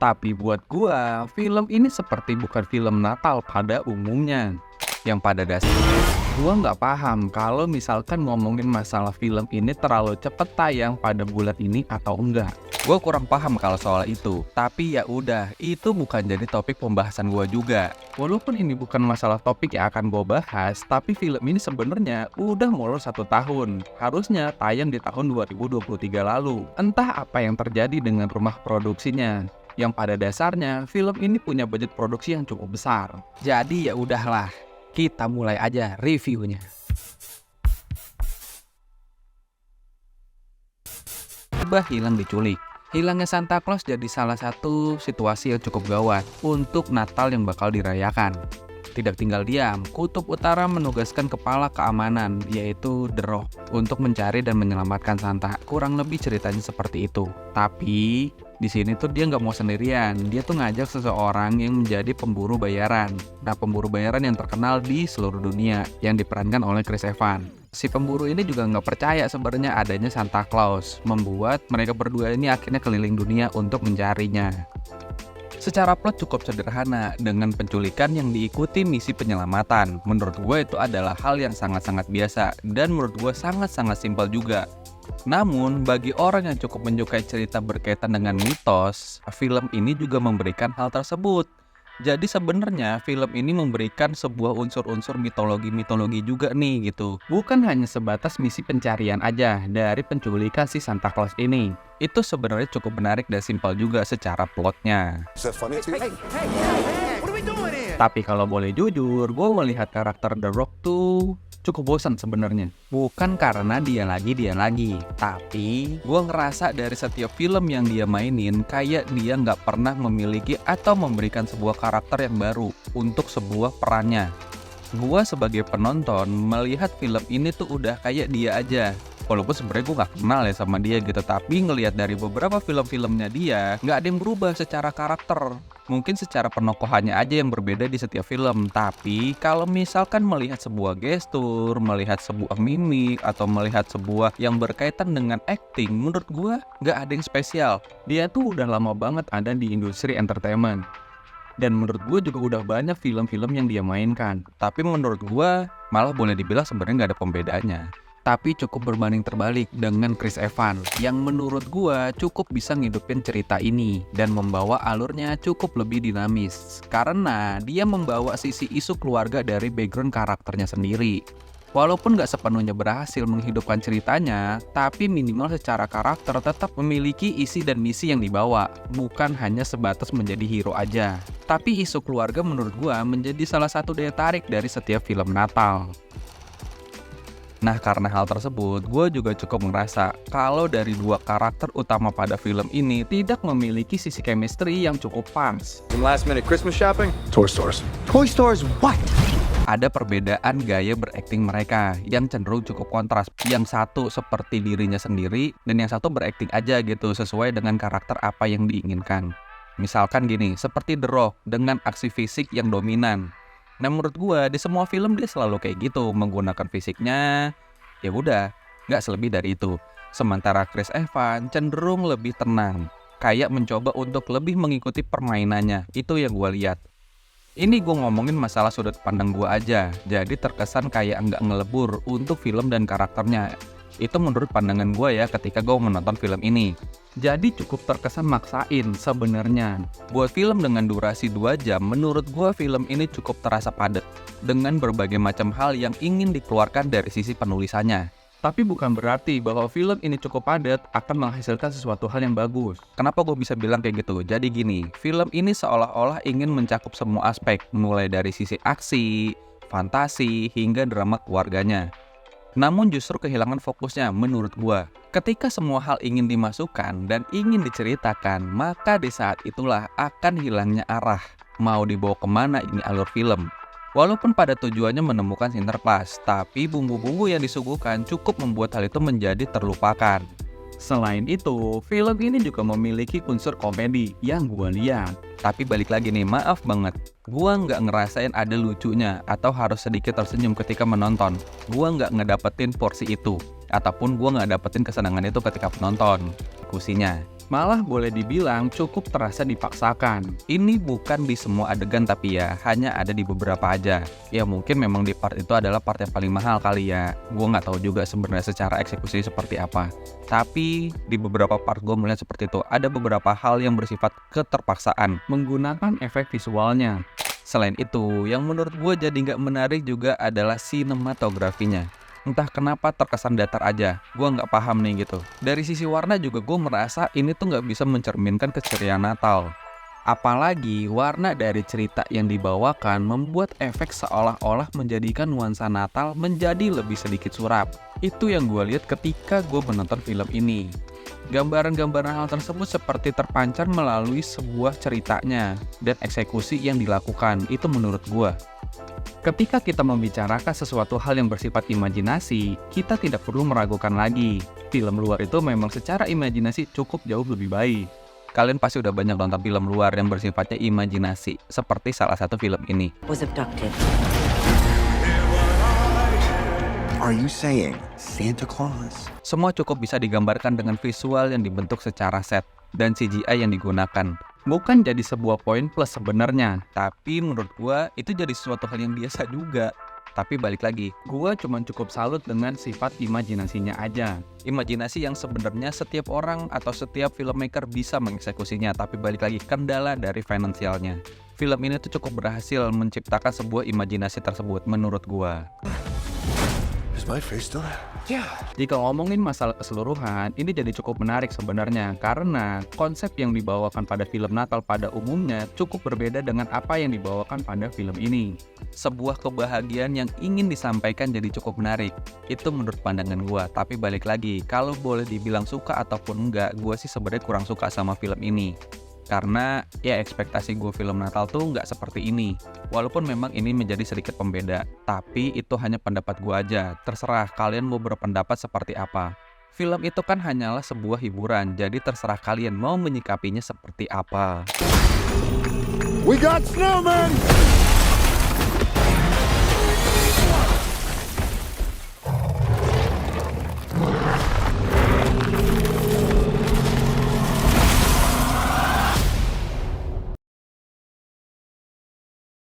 Tapi buat gua, film ini seperti bukan film Natal pada umumnya. Yang pada dasarnya, gua nggak paham kalau misalkan ngomongin masalah film ini terlalu cepet tayang pada bulan ini atau enggak. Gua kurang paham kalau soal itu. Tapi ya udah, itu bukan jadi topik pembahasan gua juga. Walaupun ini bukan masalah topik yang akan gua bahas, tapi film ini sebenarnya udah molor 1 tahun. Harusnya tayang di tahun 2023 lalu. Entah apa yang terjadi dengan rumah produksinya. Yang pada dasarnya, film ini punya budget produksi yang cukup besar. Jadi ya udahlah, kita mulai aja reviewnya. Coba hilang diculik. Hilangnya Santa Claus jadi salah satu situasi yang cukup gawat untuk Natal yang bakal dirayakan. Tidak tinggal diam, Kutub Utara menugaskan kepala keamanan, yaitu The Rock, untuk mencari dan menyelamatkan Santa. Kurang lebih ceritanya seperti itu. Tapi di sini tuh dia nggak mau sendirian. Dia tuh ngajak seseorang yang menjadi pemburu bayaran. Nah, pemburu bayaran yang terkenal di seluruh dunia, yang diperankan oleh Chris Evans. Si pemburu ini juga nggak percaya sebenarnya adanya Santa Claus, membuat mereka berdua ini akhirnya keliling dunia untuk mencarinya. Secara plot cukup sederhana, dengan penculikan yang diikuti misi penyelamatan. Menurut gue itu adalah hal yang sangat-sangat biasa, dan menurut gue sangat-sangat simpel juga. Namun, bagi orang yang cukup menyukai cerita berkaitan dengan mitos, film ini juga memberikan hal tersebut. Jadi sebenarnya film ini memberikan sebuah unsur-unsur mitologi-mitologi juga nih gitu. Bukan hanya sebatas misi pencarian aja dari penculikan si Santa Claus ini. Itu sebenarnya cukup menarik dan simpel juga secara plotnya. Tapi kalau boleh jujur, gue melihat karakter The Rock tuh cukup bosan sebenarnya. Bukan karena dia lagi, tapi gue ngerasa dari setiap film yang dia mainin, kayak dia nggak pernah memiliki atau memberikan sebuah karakter yang baru untuk sebuah perannya. Gue sebagai penonton melihat film ini tuh udah kayak dia aja. Walaupun sebenarnya gue gak kenal ya sama dia gitu, tapi ngelihat dari beberapa film-filmnya dia, nggak ada yang berubah secara karakter. Mungkin secara penokohannya aja yang berbeda di setiap film, tapi kalau misalkan melihat sebuah gestur, melihat sebuah mimik, atau melihat sebuah yang berkaitan dengan acting, menurut gue nggak ada yang spesial. Dia tuh udah lama banget ada di industri entertainment. Dan menurut gue juga udah banyak film-film yang dia mainkan. Tapi menurut gue malah boleh dibilang sebenarnya nggak ada pembedanya. Tapi cukup berbanding terbalik dengan Chris Evans yang menurut gua cukup bisa ngidupin cerita ini dan membawa alurnya cukup lebih dinamis karena dia membawa sisi isu keluarga dari background karakternya sendiri. Walaupun gak sepenuhnya berhasil menghidupkan ceritanya, tapi minimal secara karakter tetap memiliki isi dan misi yang dibawa, bukan hanya sebatas menjadi hero aja. Tapi isu keluarga menurut gua menjadi salah satu daya tarik dari setiap film Natal. Nah, karena hal tersebut, gue juga cukup ngerasa kalau dari dua karakter utama pada film ini tidak memiliki sisi chemistry yang cukup pas. Some last minute Christmas shopping? Toy stores. Toy stores what? Ada perbedaan gaya berakting mereka yang cenderung cukup kontras. Yang satu seperti dirinya sendiri, dan yang satu berakting aja gitu sesuai dengan karakter apa yang diinginkan. Misalkan gini, seperti The Rock dengan aksi fisik yang dominan. Nah, menurut gue di semua film dia selalu kayak gitu, menggunakan fisiknya. Ya udah, nggak selebih dari itu. Sementara Chris Evans cenderung lebih tenang, kayak mencoba untuk lebih mengikuti permainannya. Itu yang gue lihat. Ini gue ngomongin masalah sudut pandang gue aja, jadi terkesan kayak nggak ngelebur untuk film dan karakternya. Itu menurut pandangan gue ya ketika gue menonton film ini. Jadi cukup terkesan maksain sebenarnya. Buat film dengan durasi 2 jam, menurut gue film ini cukup terasa padat dengan berbagai macam hal yang ingin dikeluarkan dari sisi penulisannya. Tapi bukan berarti bahwa film ini cukup padat akan menghasilkan sesuatu hal yang bagus. Kenapa gue bisa bilang kayak gitu? Jadi gini, film ini seolah-olah ingin mencakup semua aspek, mulai dari sisi aksi, fantasi, hingga drama keluarganya. Namun justru kehilangan fokusnya menurut gua. Ketika semua hal ingin dimasukkan dan ingin diceritakan, maka di saat itulah akan hilangnya arah. Mau dibawa kemana ini alur film? Walaupun pada tujuannya menemukan sinterklas, tapi bumbu-bumbu yang disuguhkan cukup membuat hal itu menjadi terlupakan. Selain itu, film ini juga memiliki unsur komedi yang gua lihat. Tapi balik lagi nih, maaf banget, gua nggak ngerasain ada lucunya atau harus sedikit tersenyum ketika menonton. Gua nggak ngedapetin porsi itu, ataupun gua nggak dapetin kesenangan itu ketika menonton. Diskusinya. Malah boleh dibilang cukup terasa dipaksakan. Ini bukan di semua adegan tapi ya, hanya ada di beberapa aja. Ya mungkin memang di part itu adalah part yang paling mahal kali ya. Gue nggak tahu juga sebenarnya secara eksekusi seperti apa. Tapi di beberapa part gue melihat seperti itu. Ada beberapa hal yang bersifat keterpaksaan menggunakan efek visualnya. Selain itu, yang menurut gue jadi nggak menarik juga adalah sinematografinya. Entah kenapa terkesan datar aja, gue nggak paham nih gitu. Dari sisi warna juga gue merasa ini tuh nggak bisa mencerminkan keceriaan Natal. Apalagi warna dari cerita yang dibawakan membuat efek seolah-olah menjadikan nuansa Natal menjadi lebih sedikit suram. Itu yang gue lihat ketika gue menonton film ini. Gambaran-gambaran hal tersebut seperti terpancar melalui sebuah ceritanya dan eksekusi yang dilakukan, itu menurut gue. Ketika kita membicarakan sesuatu hal yang bersifat imajinasi, kita tidak perlu meragukan lagi. Film luar itu memang secara imajinasi cukup jauh lebih baik. Kalian pasti udah banyak nonton film luar yang bersifatnya imajinasi, seperti salah satu film ini. Was abducted. Are you saying Santa Claus? Semua cukup bisa digambarkan dengan visual yang dibentuk secara set dan CGI yang digunakan. Bukan jadi sebuah poin plus sebenarnya, tapi menurut gua itu jadi sesuatu hal yang biasa juga. Tapi balik lagi, gua cuma cukup salut dengan sifat imajinasinya aja. Imajinasi yang sebenarnya setiap orang atau setiap filmmaker bisa mengeksekusinya, tapi balik lagi kendala dari finansialnya. Film ini tuh cukup berhasil menciptakan sebuah imajinasi tersebut menurut gua. Is my face still there? Yeah. Jika ngomongin masalah keseluruhan, ini jadi cukup menarik sebenarnya karena konsep yang dibawakan pada film Natal pada umumnya cukup berbeda dengan apa yang dibawakan pada film ini. Sebuah kebahagiaan yang ingin disampaikan jadi cukup menarik. Itu menurut pandangan gua, tapi balik lagi, kalau boleh dibilang suka ataupun enggak, gua sih sebenarnya kurang suka sama film ini. Karena ya ekspektasi gue film Natal tuh nggak seperti ini. Walaupun memang ini menjadi sedikit pembeda, tapi itu hanya pendapat gue aja. Terserah kalian mau berpendapat seperti apa. Film itu kan hanyalah sebuah hiburan, jadi terserah kalian mau menyikapinya seperti apa. We got snowmen!